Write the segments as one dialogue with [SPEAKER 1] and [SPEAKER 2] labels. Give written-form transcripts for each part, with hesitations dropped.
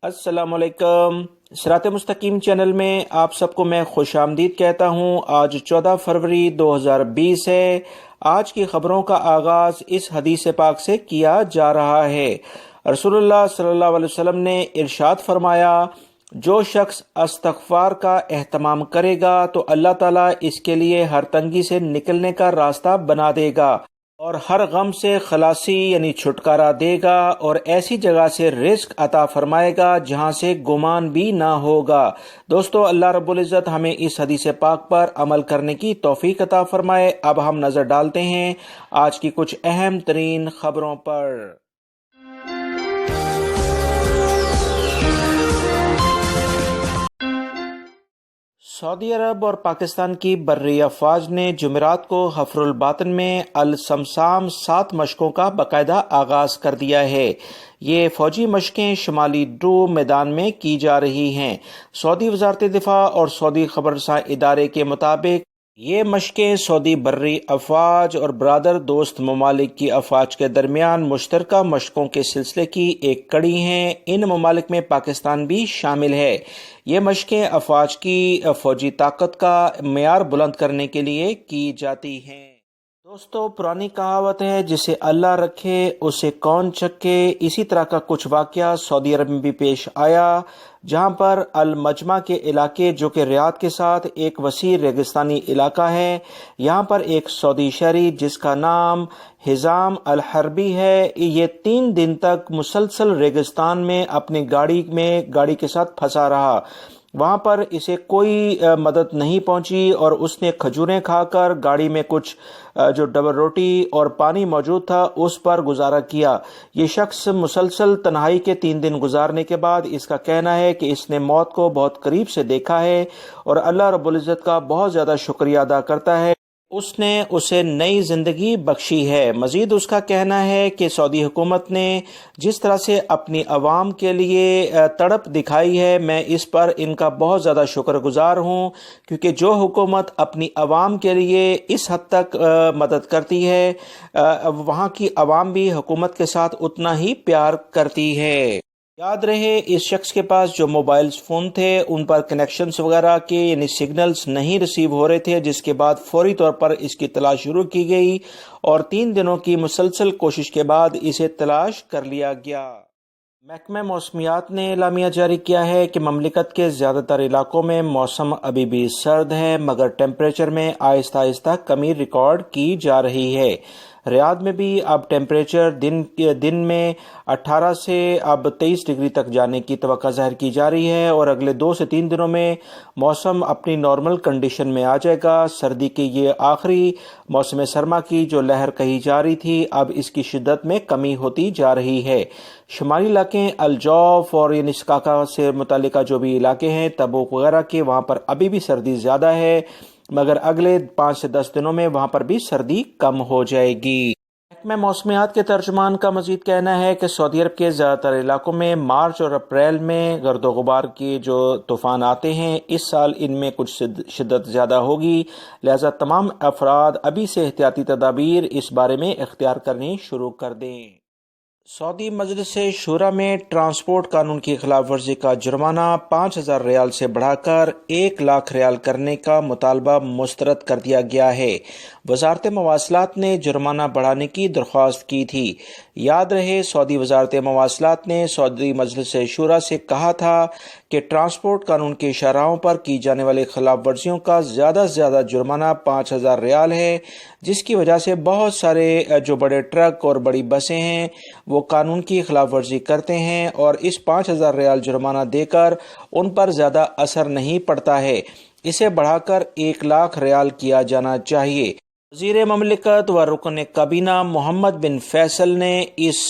[SPEAKER 1] السلام علیکم۔ صراط مستقیم چینل میں آپ سب کو میں خوش آمدید کہتا ہوں۔ آج 14 فروری 2020 ہے۔ آج کی خبروں کا آغاز اس حدیث پاک سے کیا جا رہا ہے۔ رسول اللہ صلی اللہ علیہ وسلم نے ارشاد فرمایا، جو شخص استغفار کا اہتمام کرے گا تو اللہ تعالیٰ اس کے لیے ہر تنگی سے نکلنے کا راستہ بنا دے گا اور ہر غم سے خلاصی یعنی چھٹکارا دے گا، اور ایسی جگہ سے رزق عطا فرمائے گا جہاں سے گمان بھی نہ ہوگا۔ دوستو، اللہ رب العزت ہمیں اس حدیث پاک پر عمل کرنے کی توفیق عطا فرمائے۔ اب ہم نظر ڈالتے ہیں آج کی کچھ اہم ترین خبروں پر۔ سعودی عرب اور پاکستان کی بری افواج نے جمعرات کو حفر الباطن میں السمسام 7 مشقوں کا باقاعدہ آغاز کر دیا ہے۔ یہ فوجی مشقیں شمالی ڈرو میدان میں کی جا رہی ہیں۔ سعودی وزارت دفاع اور سعودی خبررساں ادارے کے مطابق یہ مشقیں سعودی بری افواج اور برادر دوست ممالک کی افواج کے درمیان مشترکہ مشقوں کے سلسلے کی ایک کڑی ہیں۔ ان ممالک میں پاکستان بھی شامل ہے۔ یہ مشقیں افواج کی فوجی طاقت کا معیار بلند کرنے کے لیے کی جاتی ہیں۔ دوستو، پرانی کہاوت ہے، جسے اللہ رکھے اسے کون چکے۔ اسی طرح کا کچھ واقعہ سعودی عرب میں بھی پیش آیا، جہاں پر المجمع کے علاقے جو کہ ریاض کے ساتھ ایک وسیع ریگستانی علاقہ ہے، یہاں پر ایک سعودی شہری جس کا نام حزام الحربی ہے، یہ 3 دن تک مسلسل ریگستان میں اپنی گاڑی کے ساتھ پھنسا رہا۔ وہاں پر اسے کوئی مدد نہیں پہنچی اور اس نے کھجوریں کھا کر گاڑی میں کچھ جو ڈبل روٹی اور پانی موجود تھا اس پر گزارا کیا۔ یہ شخص مسلسل تنہائی کے 3 دن گزارنے کے بعد اس کا کہنا ہے کہ اس نے موت کو بہت قریب سے دیکھا ہے اور اللہ رب العزت کا بہت زیادہ شکریہ ادا کرتا ہے، اس نے اسے نئی زندگی بخشی ہے۔ مزید اس کا کہنا ہے کہ سعودی حکومت نے جس طرح سے اپنی عوام کے لیے تڑپ دکھائی ہے، میں اس پر ان کا بہت زیادہ شکر گزار ہوں، کیونکہ جو حکومت اپنی عوام کے لیے اس حد تک مدد کرتی ہے، وہاں کی عوام بھی حکومت کے ساتھ اتنا ہی پیار کرتی ہے۔ یاد رہے، اس شخص کے پاس جو موبائل فون تھے ان پر کنیکشنز وغیرہ کے یعنی سگنلز نہیں ریسیو ہو رہے تھے، جس کے بعد فوری طور پر اس کی تلاش شروع کی گئی اور 3 دنوں کی مسلسل کوشش کے بعد اسے تلاش کر لیا گیا۔ محکمہ موسمیات نے اعلامیہ جاری کیا ہے کہ مملکت کے زیادہ تر علاقوں میں موسم ابھی بھی سرد ہے، مگر ٹیمپریچر میں آہستہ آہستہ کمی ریکارڈ کی جا رہی ہے۔ ریاض میں بھی اب ٹیمپریچر دن میں 18 سے اب 23 ڈگری تک جانے کی توقع ظاہر کی جا رہی ہے، اور اگلے 2 سے 3 دنوں میں موسم اپنی نارمل کنڈیشن میں آ جائے گا۔ سردی کی یہ آخری موسم سرما کی جو لہر کہی جا رہی تھی، اب اس کی شدت میں کمی ہوتی جا رہی ہے۔ شمالی علاقے الجوف اور یعنی سکاکا سے متعلقہ جو بھی علاقے ہیں، تبوک وغیرہ کے، وہاں پر ابھی بھی سردی زیادہ ہے، مگر اگلے 5 سے 10 دنوں میں وہاں پر بھی سردی کم ہو جائے گی۔ محکمہ موسمیات کے ترجمان کا مزید کہنا ہے کہ سعودی عرب کے زیادہ تر علاقوں میں مارچ اور اپریل میں گرد و غبار کے جو طوفان آتے ہیں، اس سال ان میں کچھ شدت زیادہ ہوگی، لہذا تمام افراد ابھی سے احتیاطی تدابیر اس بارے میں اختیار کرنی شروع کر دیں۔ سعودی مجلس شورا میں ٹرانسپورٹ قانون کی خلاف ورزی کا جرمانہ 5,000 ریال سے بڑھا کر 1 لاکھ ریال کرنے کا مطالبہ مسترد کر دیا گیا ہے۔ وزارت مواصلات نے جرمانہ بڑھانے کی درخواست کی تھی۔ یاد رہے، سعودی وزارت مواصلات نے سعودی مجلس شورا سے کہا تھا کہ ٹرانسپورٹ قانون کے شاہراہوں پر کی جانے والی خلاف ورزیوں کا زیادہ سے زیادہ جرمانہ 5,000 ریال ہے، جس کی وجہ سے بہت سارے جو بڑے ٹرک اور بڑی بسیں ہیں وہ قانون کی خلاف ورزی کرتے ہیں، اور اس 5,000 ریال جرمانہ دے کر ان پر زیادہ اثر نہیں پڑتا ہے۔ اسے بڑھا کر 1 لاکھ ریال کیا جانا چاہیے۔ وزیر مملکت و رکن کابینہ محمد بن فیصل نے اس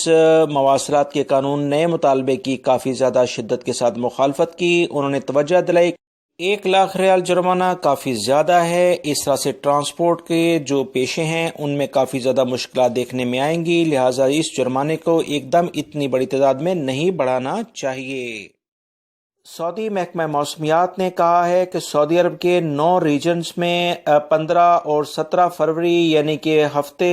[SPEAKER 1] مواصلات کے قانون نئے مطالبے کی کافی زیادہ شدت کے ساتھ مخالفت کی۔ انہوں نے توجہ دلائی 1 لاکھ ریال جرمانہ کافی زیادہ ہے، اس طرح سے ٹرانسپورٹ کے جو پیشے ہیں ان میں کافی زیادہ مشکلات دیکھنے میں آئیں گی، لہٰذا اس جرمانے کو ایک دم اتنی بڑی تعداد میں نہیں بڑھانا چاہیے۔ سعودی محکمہ موسمیات نے کہا ہے کہ سعودی عرب کے 9 ریجنز میں 15 اور 17 فروری یعنی کہ ہفتے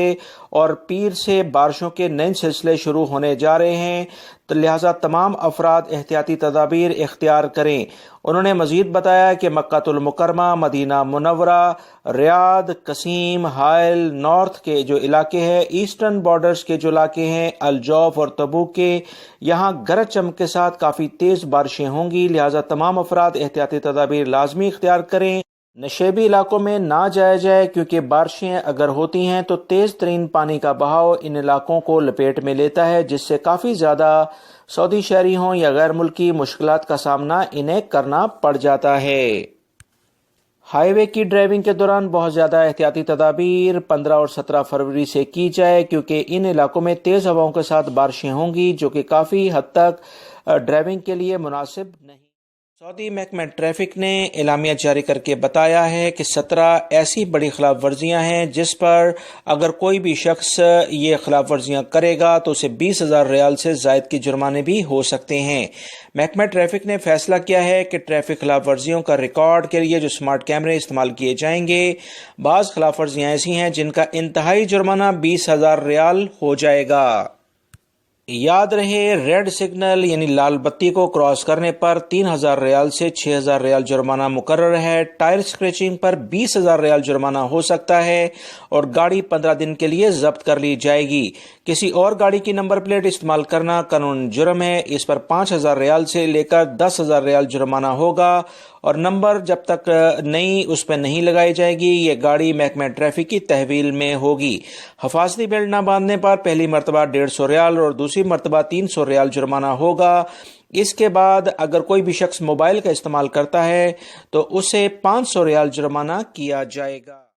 [SPEAKER 1] اور پیر سے بارشوں کے نئے سلسلے شروع ہونے جا رہے ہیں۔ تو لہٰذا تمام افراد احتیاطی تدابیر اختیار کریں۔ انہوں نے مزید بتایا کہ مکہ المکرمہ، مدینہ منورہ، ریاض، قصیم، حائل، نارتھ کے جو علاقے ہیں، ایسٹرن بارڈرز کے جو علاقے ہیں، الجوف اور تبوک کے، یہاں گرج چمک کے ساتھ کافی تیز بارشیں ہوں گی، لہٰذا تمام افراد احتیاطی تدابیر لازمی اختیار کریں۔ نشیبی علاقوں میں نہ جایا جائے کیونکہ بارشیں اگر ہوتی ہیں تو تیز ترین پانی کا بہاؤ ان علاقوں کو لپیٹ میں لیتا ہے، جس سے کافی زیادہ سعودی شہری ہوں یا غیر ملکی مشکلات کا سامنا انہیں کرنا پڑ جاتا ہے۔ ہائی وے کی ڈرائیونگ کے دوران بہت زیادہ احتیاطی تدابیر 15 اور 17 فروری سے کی جائے کیونکہ ان علاقوں میں تیز ہواؤں کے ساتھ بارشیں ہوں گی جو کہ کافی حد تک ڈرائیونگ کے لیے مناسب نہیں۔ سعودی محکمہ ٹریفک نے اعلامیہ جاری کر کے بتایا ہے کہ 17 ایسی بڑی خلاف ورزیاں ہیں جس پر اگر کوئی بھی شخص یہ خلاف ورزیاں کرے گا تو اسے 20,000 ریال سے زائد کے جرمانے بھی ہو سکتے ہیں۔ محکمہ ٹریفک نے فیصلہ کیا ہے کہ ٹریفک خلاف ورزیوں کا ریکارڈ کے لیے جو سمارٹ کیمرے استعمال کیے جائیں گے، بعض خلاف ورزیاں ایسی ہیں جن کا انتہائی جرمانہ 20,000 ریال ہو جائے گا۔ یاد رہے، ریڈ سگنل یعنی لال بتی کو کراس کرنے پر 3,000 ریال سے 6,000 ریال جرمانہ مقرر ہے۔ ٹائر سکریچنگ پر 20,000 ریال جرمانہ ہو سکتا ہے اور گاڑی 15 دن کے لیے ضبط کر لی جائے گی۔ کسی اور گاڑی کی نمبر پلیٹ استعمال کرنا قانون جرم ہے، اس پر 5,000 ریال سے لے کر 10,000 ریال جرمانہ ہوگا اور نمبر جب تک اس پہ نہیں لگائی جائے گی یہ گاڑی محکمہ ٹریفک کی تحویل میں ہوگی۔ حفاظتی بیلٹ نہ باندھنے پر پہلی مرتبہ 150 ریال اور دوسری مرتبہ 300 ریال جرمانہ ہوگا۔ اس کے بعد اگر کوئی بھی شخص موبائل کا استعمال کرتا ہے تو اسے 500 ریال جرمانہ کیا جائے گا۔